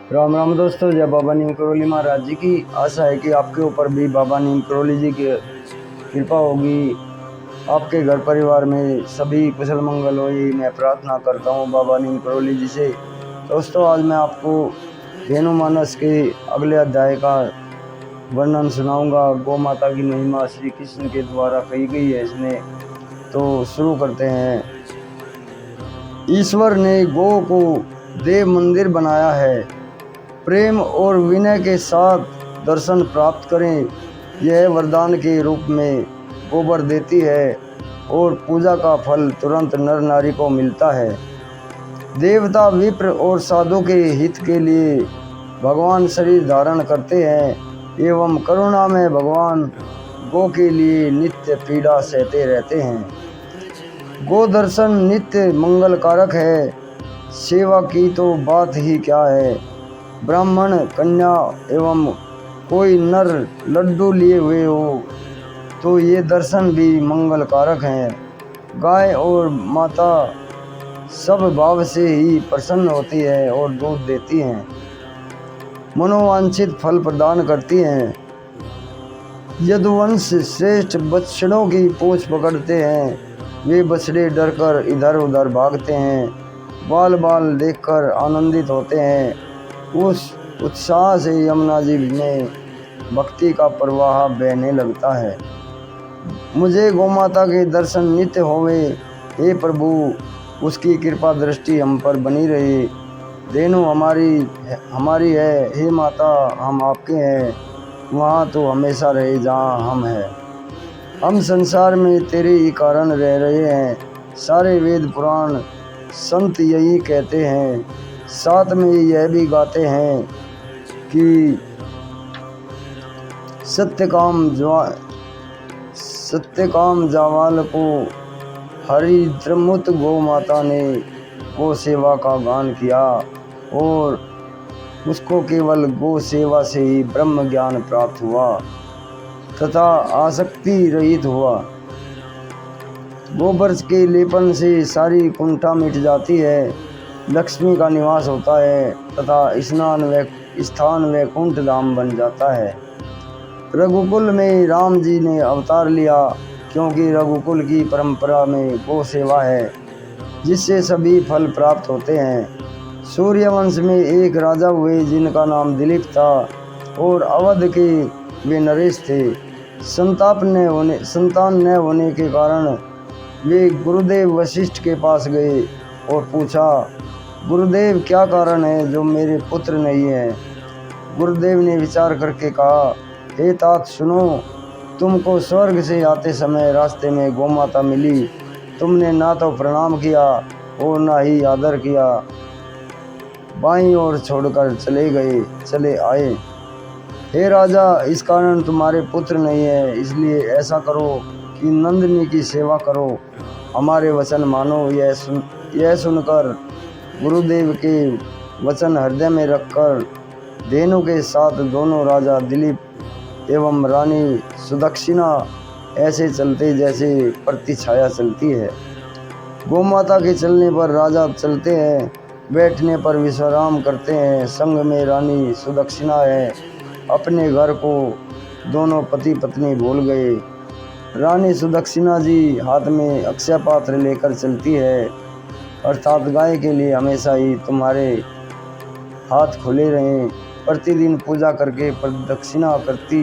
राम राम दोस्तों, जय बाबा नीम करोली महाराज जी की। आशा है कि आपके ऊपर भी बाबा नीम करोली जी की कृपा होगी। आपके घर परिवार में सभी कुशल मंगल हो, ये मैं प्रार्थना करता हूँ बाबा नीम करोली जी से। दोस्तों, आज मैं आपको धेनु मानस के अगले अध्याय का वर्णन सुनाऊंगा। गौ माता की महिमा श्री कृष्ण के द्वारा कही गई है इसमें। तो शुरू करते हैं। ईश्वर ने गौ को देव मंदिर बनाया है। प्रेम और विनय के साथ दर्शन प्राप्त करें। यह वरदान के रूप में गोबर देती है और पूजा का फल तुरंत नर नारी को मिलता है। देवता, विप्र और साधु के हित के लिए भगवान शरीर धारण करते हैं एवं करुणा में भगवान गो के लिए नित्य पीड़ा सहते रहते हैं। गो दर्शन नित्य मंगल कारक है। सेवा की तो बात ही क्या है। ब्राह्मण, कन्या एवं कोई नर लड्डू लिए हुए हो तो ये दर्शन भी मंगल कारक हैं। गाय और माता सब भाव से ही प्रसन्न होती है और दूध देती हैं, मनोवांछित फल प्रदान करती हैं। यदुवंश श्रेष्ठ बछड़ों की पूंछ पकड़ते हैं। वे बछड़े डरकर इधर उधर भागते हैं, बाल बाल देखकर आनंदित होते हैं। उस उत्साह से यमुना जी में भक्ति का प्रवाह बहने लगता है। मुझे गौमाता के दर्शन नित्य होवे। हे प्रभु, उसकी कृपा दृष्टि हम पर बनी रहे। धेनु हमारी है, हे माता हम आपके हैं। वहाँ तो हमेशा रहे जहाँ हम हैं। हम संसार में तेरे ही कारण रह रहे हैं। सारे वेद पुराण संत यही कहते हैं। साथ में यह भी गाते हैं कि सत्यकाम जावाल को हरिद्रमुत गौ माता ने गो सेवा का गान किया और उसको केवल गो सेवा से ही ब्रह्म ज्ञान प्राप्त हुआ तथा आसक्ति रहित हुआ। गोबर के लेपन से सारी कुंठा मिट जाती है, लक्ष्मी का निवास होता है तथा स्थान वैकुंठ धाम बन जाता है। रघुकुल में राम जी ने अवतार लिया क्योंकि रघुकुल की परंपरा में गो सेवा है जिससे सभी फल प्राप्त होते हैं। सूर्यवंश में एक राजा हुए जिनका नाम दिलीप था और अवध के वे नरेश थे। संतान न होने के कारण वे गुरुदेव वशिष्ठ के पास गए और पूछा, गुरुदेव क्या कारण है जो मेरे पुत्र नहीं है। गुरुदेव ने विचार करके कहा, हे तात सुनो, तुमको स्वर्ग से आते समय रास्ते में गौमाता मिली। तुमने ना तो प्रणाम किया और ना ही आदर किया, बाईं ओर छोड़कर चले आए। हे राजा, इस कारण तुम्हारे पुत्र नहीं है, इसलिए ऐसा करो कि नंदिनी की सेवा करो, हमारे वचन मानो। यह सुनकर गुरुदेव के वचन हृदय में रखकर धेनु के साथ दोनों राजा दिलीप एवं रानी सुदक्षिणा ऐसे चलते जैसे प्रतिछाया चलती है। गोमाता के चलने पर राजा चलते हैं, बैठने पर विश्राम करते हैं। संग में रानी सुदक्षिणा है। अपने घर को दोनों पति पत्नी भूल गए। रानी सुदक्षिणा जी हाथ में अक्षय पात्र लेकर चलती है, अर्थात गाय के लिए हमेशा ही तुम्हारे हाथ खुले रहें। प्रतिदिन पूजा करके प्रदक्षिणा करती,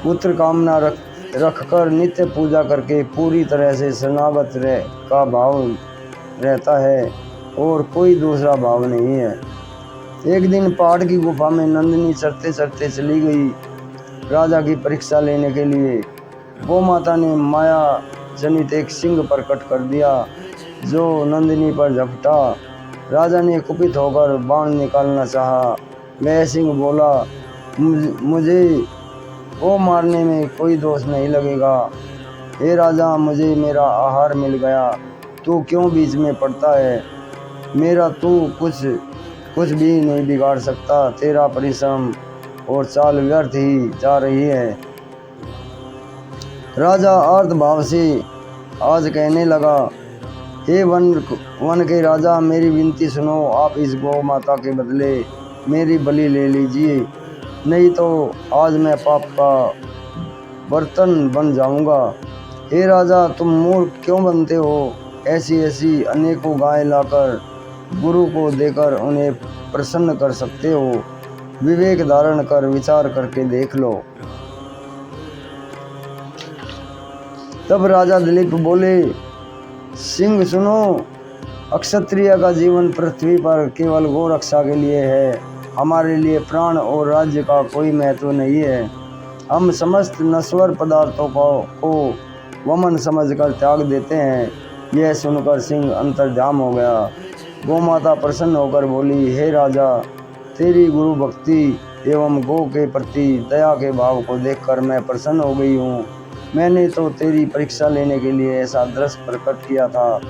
पुत्र कामना रखकर नित्य पूजा करके पूरी तरह से शरणागत का भाव रहता है और कोई दूसरा भाव नहीं है। एक दिन पहाड़ की गुफा में नंदिनी चढ़ते चढ़ते चली गई राजा की परीक्षा लेने के लिए। गौ माता ने माया जनित एक सिंह प्रकट कर दिया जो नंदिनी पर झपटा। राजा ने कुपित होकर बाण निकालना चाहा। वह सिंह बोला, मुझे गौ मारने में कोई दोष नहीं लगेगा। हे राजा, मुझे मेरा आहार मिल गया, तू क्यों बीच में पड़ता है। मेरा तू कुछ भी नहीं बिगाड़ सकता। तेरा परिश्रम और चाल व्यर्थ ही जा रही है। राजा आर्त भाव से आज कहने लगा, हे वन के राजा, मेरी विनती सुनो। आप इस गौ माता के बदले मेरी बलि ले लीजिए, नहीं तो आज मैं पाप का बर्तन बन जाऊंगा। हे राजा, तुम मूर्ख क्यों बनते हो? ऐसी ऐसी अनेकों गायें लाकर गुरु को देकर उन्हें प्रसन्न कर सकते हो। विवेक धारण कर विचार करके देख लो। तब राजा दिलीप बोले, सिंह सुनो, अक्षत्रिय का जीवन पृथ्वी पर केवल गौ रक्षा के लिए है। हमारे लिए प्राण और राज्य का कोई महत्व नहीं है। हम समस्त नश्वर पदार्थों को वमन समझकर त्याग देते हैं। यह सुनकर सिंह अंतर्ध्यान हो गया। गोमाता प्रसन्न होकर बोली, हे राजा, तेरी गुरु भक्ति एवं गौ के प्रति दया के भाव को देखकर मैं प्रसन्न हो गई हूँ। मैंने तो तेरी परीक्षा लेने के लिए ऐसा दृश्य प्रकट किया था।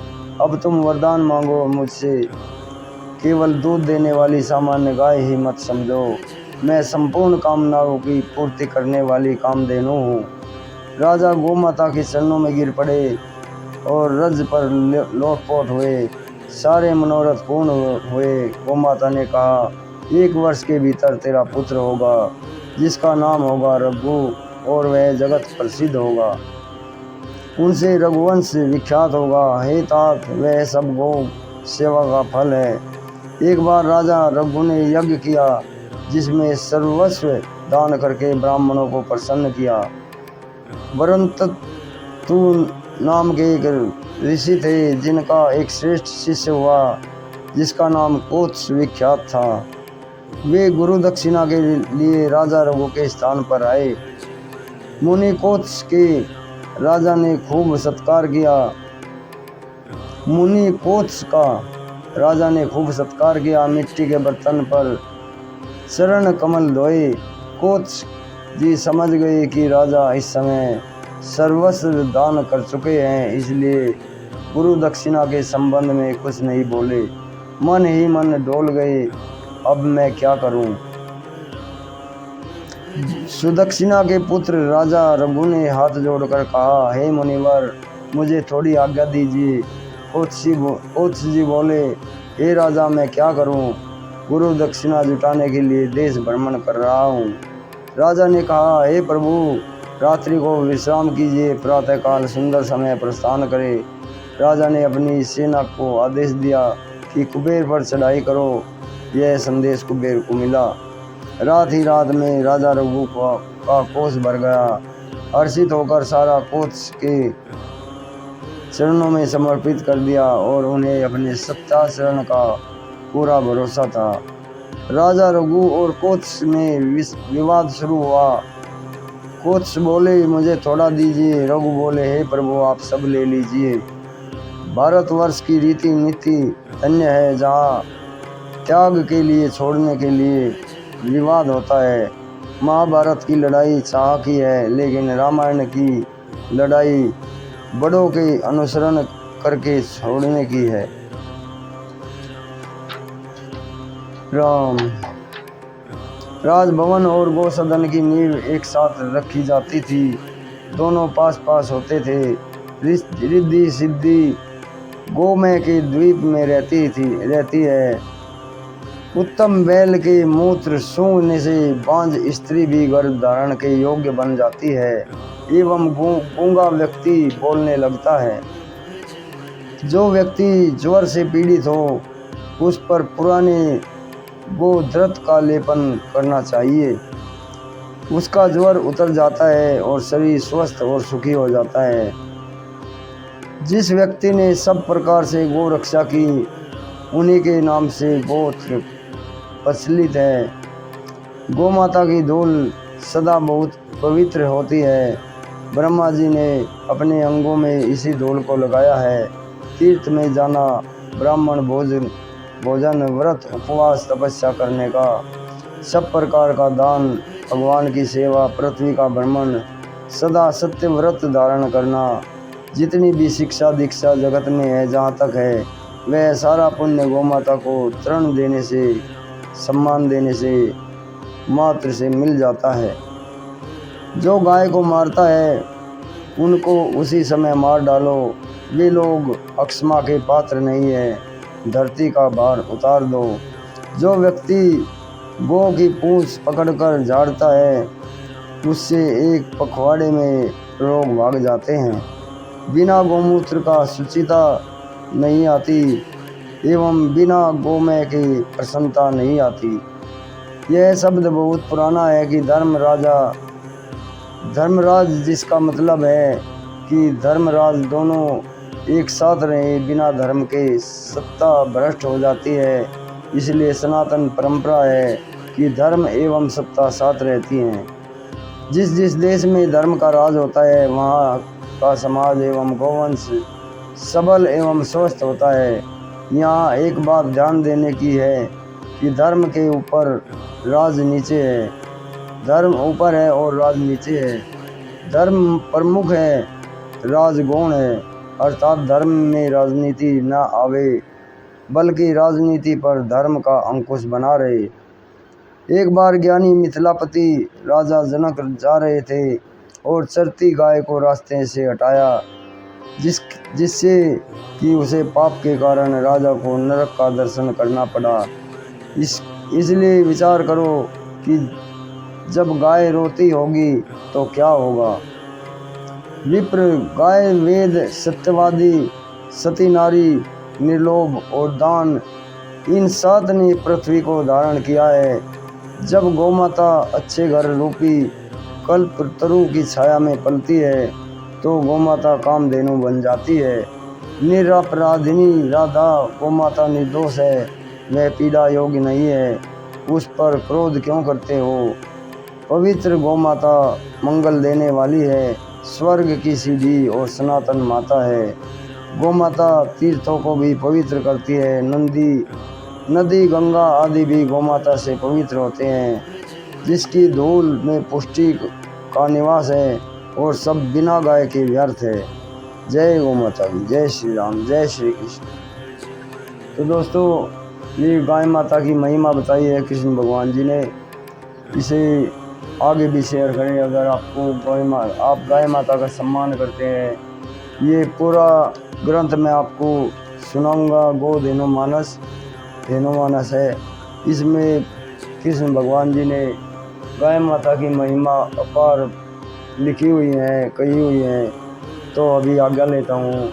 अब तुम वरदान मांगो मुझसे। केवल दूध देने वाली सामान्य गाय ही मत समझो। मैं संपूर्ण कामनाओं की पूर्ति करने वाली कामधेनु हूँ। राजा गोमाता के चरणों में गिर पड़े और रज पर लोटपोट हुए। सारे मनोरथ पूर्ण हुए। गोमाता ने कहा, 1 वर्ष के भीतर तेरा पुत्र होगा, जिसका नाम होगा रघु, और वह जगत प्रसिद्ध होगा। उनसे रघुवंश विख्यात होगा। हे तात, वह सब गौ सेवा का फल है। एक बार राजा रघु ने यज्ञ किया, जिसमें सर्वस्व दान करके ब्राह्मणों को प्रसन्न किया। वरंतु नाम के एक ऋषि थे, जिनका एक श्रेष्ठ शिष्य हुआ, जिसका नाम कोत्स विख्यात था। वे गुरु दक्षिणा के लिए राजा रघु के स्थान पर आए। मुनि कोत्स के राजा ने खूब सत्कार किया। मुनि कोत्स का राजा ने खूब सत्कार किया। मिट्टी के बर्तन पर चरण कमल धोए। कोत्स जी समझ गए कि राजा इस समय सर्वस्व दान कर चुके हैं, इसलिए गुरु दक्षिणा के संबंध में कुछ नहीं बोले। मन ही मन डोल गए, अब मैं क्या करूं? सुदक्षिणा के पुत्र राजा रघु ने हाथ जोड़कर कहा, हे मुनिवर, मुझे थोड़ी आज्ञा दीजिए। कोत्स जी बोले, हे राजा, मैं क्या करूं? गुरु दक्षिणा जुटाने के लिए देश भ्रमण कर रहा हूं। राजा ने कहा, हे प्रभु, रात्रि को विश्राम कीजिए, प्रातःकाल सुंदर समय प्रस्थान करे। राजा ने अपनी सेना को आदेश दिया कि कुबेर पर चढ़ाई करो। यह संदेश कुबेर को मिला। रात ही रात में राजा रघु का कोष भर गया। हर्षित होकर सारा कोष के चरणों में समर्पित कर दिया और उन्हें अपने सत्ता शरण का पूरा भरोसा था। राजा रघु और कोत्स में विवाद शुरू हुआ। कोत्स बोले, मुझे थोड़ा दीजिए। रघु बोले, हे प्रभु, आप सब ले लीजिए। भारतवर्ष की रीति नीति धन्य है, जहाँ त्याग के लिए, छोड़ने के लिए विवाद होता है। महाभारत की लड़ाई चाह की है, लेकिन रामायण की लड़ाई बड़ों के अनुसरण करके छोड़ने की है। राम। राजभवन और गौसदन की नींव एक साथ रखी जाती थी। दोनों पास पास होते थे। रिद्धि सिद्धि गोमय के द्वीप में रहती है। उत्तम बैल के मूत्र सूंघने से बांझ स्त्री भी गर्भ धारण के योग्य बन जाती है एवं गूंगा व्यक्ति बोलने लगता है। जो व्यक्ति ज्वर से पीड़ित हो, उस पर पुराने गोधृत का लेपन करना चाहिए। उसका ज्वर उतर जाता है और शरीर स्वस्थ और सुखी हो जाता है। जिस व्यक्ति ने सब प्रकार से गो रक्षा की, उन्हीं के नाम से गोत्र प्रचलित है। गोमाता की धूल सदा बहुत पवित्र होती है। ब्रह्मा जी ने अपने अंगों में इसी धूल को लगाया है। तीर्थ में जाना, ब्राह्मण भोजन, व्रत, उपवास, तपस्या करने का, सब प्रकार का दान, भगवान की सेवा, पृथ्वी का भ्रमण, सदा सत्य व्रत धारण करना, जितनी भी शिक्षा दीक्षा जगत में है, जहाँ तक है, वह सारा पुण्य गोमाता को तृण देने से, सम्मान देने से मात्र से मिल जाता है। जो गाय को मारता है, उनको उसी समय मार डालो। वे लोग अक्षमा के पात्र नहीं है। धरती का भार उतार दो। जो व्यक्ति गौ की पूंछ पकड़कर झाड़ता है, उससे एक पखवाड़े में रोग भाग जाते हैं। बिना गौमूत्र का शुचिता नहीं आती एवं बिना गोमय की प्रसन्नता नहीं आती। यह शब्द बहुत पुराना है कि धर्मराज जिसका मतलब है कि धर्मराज दोनों एक साथ रहे, बिना धर्म के सत्ता भ्रष्ट हो जाती है। इसलिए सनातन परंपरा है कि धर्म एवं सत्ता साथ रहती हैं। जिस जिस देश में धर्म का राज होता है वहाँ का समाज एवं गौवंश सबल एवं स्वस्थ होता है। यहाँ एक बात ध्यान देने की है कि धर्म के ऊपर राज नीचे है, धर्म ऊपर है और राज नीचे है। धर्म प्रमुख है, राज गौण है, अर्थात धर्म में राजनीति न आवे बल्कि राजनीति पर धर्म का अंकुश बना रहे। एक बार ज्ञानी मिथिलापति राजा जनक जा रहे थे और चरती गाय को रास्ते से हटाया, जिससे कि उसे पाप के कारण राजा को नरक का दर्शन करना पड़ा। इसलिए विचार करो कि जब गाय रोती होगी तो क्या होगा। विप्र, गाय, वेद, सत्यवादी, सती नारी, निर्लोभ और दान, इन 7 ने पृथ्वी को धारण किया है। जब गौमाता अच्छे घर रूपी कल्प तरु की छाया में पलती है तो गौमाता कामधेनु बन जाती है। निरपराधिनी राधा गौमाता निर्दोष है, वह पीड़ा योग्य नहीं है, उस पर क्रोध क्यों करते हो। पवित्र गौमाता मंगल देने वाली है, स्वर्ग की सीढ़ी और सनातन माता है। गौमाता तीर्थों को भी पवित्र करती है। नदी, गंगा आदि भी गौमाता से पवित्र होते हैं, जिसकी धूल में पुष्टि का निवास है और सब बिना गाय के व्यर्थ है। जय गौ माता की, जय श्री राम, जय श्री कृष्ण। तो दोस्तों, ये गाय माता की महिमा बताई है कृष्ण भगवान जी ने, इसे आगे भी शेयर करें। अगर आपको आप गाय माता का सम्मान करते हैं, ये पूरा ग्रंथ मैं आपको सुनाऊंगा। गो धेनुमानस है। इसमें कृष्ण भगवान जी ने गाय माता की महिमा अपार लिखी हुई है, कही हुई है। तो अभी आज्ञा लेता हूँ।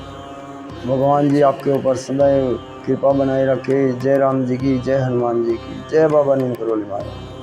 भगवान जी आपके ऊपर सदैव कृपा बनाए रखे। जय राम जी की, जय हनुमान जी की, जय बाबा नीम करोली महाराज।